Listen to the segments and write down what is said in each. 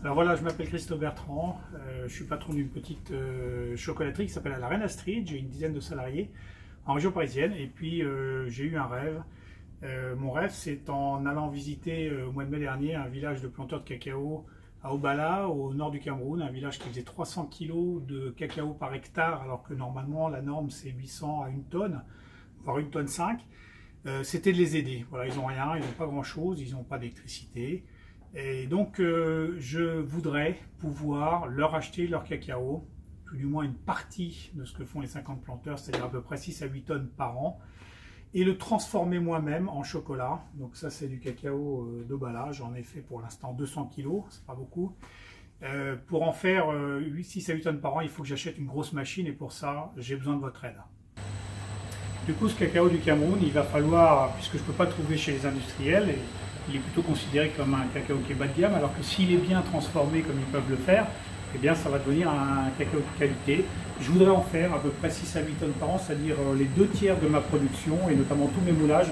Alors voilà, je m'appelle Christophe Bertrand, je suis patron d'une petite chocolaterie qui s'appelle la Reine Astrid, j'ai une dizaine de salariés en région parisienne et puis j'ai eu un rêve. Mon rêve, c'est en allant visiter au mois de mai dernier un village de planteurs de cacao à Obala, au nord du Cameroun, un village qui faisait 300 kg de cacao par hectare alors que normalement la norme c'est 800 à 1 tonne, voire 1 tonne 5. C'était de les aider. Voilà, ils n'ont rien, ils n'ont pas grand chose, ils n'ont pas d'électricité. Et donc je voudrais pouvoir leur acheter leur cacao, tout du moins une partie de ce que font les 50 planteurs, c'est-à-dire à peu près 6 à 8 tonnes par an, et le transformer moi-même en chocolat. Donc ça c'est du cacao d'Obala, j'en ai fait pour l'instant 200 kg, c'est pas beaucoup. Pour en faire 6 à 8 tonnes par an, il faut que j'achète une grosse machine et pour ça j'ai besoin de votre aide. Du coup, ce cacao du Cameroun, il va falloir, puisque je ne peux pas le trouver chez les industriels, et il est plutôt considéré comme un cacao qui est bas de gamme, alors que s'il est bien transformé comme ils peuvent le faire, eh bien ça va devenir un cacao de qualité. Je voudrais en faire à peu près 6 à 8 tonnes par an, c'est-à-dire les 2/3 de ma production, et notamment tous mes moulages,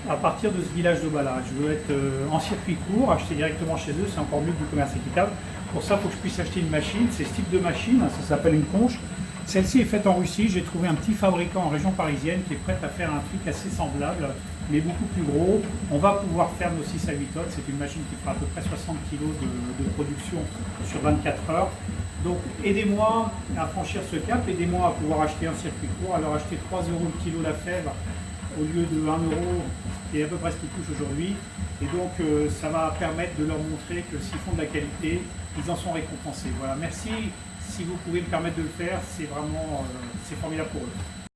à partir de ce village d'Obala. Je veux être en circuit court, acheter directement chez eux, c'est encore mieux que du commerce équitable. Pour ça, il faut que je puisse acheter une machine, c'est ce type de machine, ça s'appelle une conche. Celle-ci est faite en Russie, j'ai trouvé un petit fabricant en région parisienne qui est prêt à faire un truc assez semblable, mais beaucoup plus gros. On va pouvoir faire nos 6 à 8 tonnes, c'est une machine qui fera à peu près 60 kg de production sur 24 heures. Donc aidez-moi à franchir ce cap, aidez-moi à pouvoir acheter un circuit court, à leur acheter 3 € le kilo la fève au lieu de 1 €, qui est à peu près ce qu'ils touchent aujourd'hui. Et donc ça va permettre de leur montrer que s'ils font de la qualité, ils en sont récompensés. Voilà, merci. Si vous pouvez me permettre de le faire, c'est vraiment c'est formidable pour eux.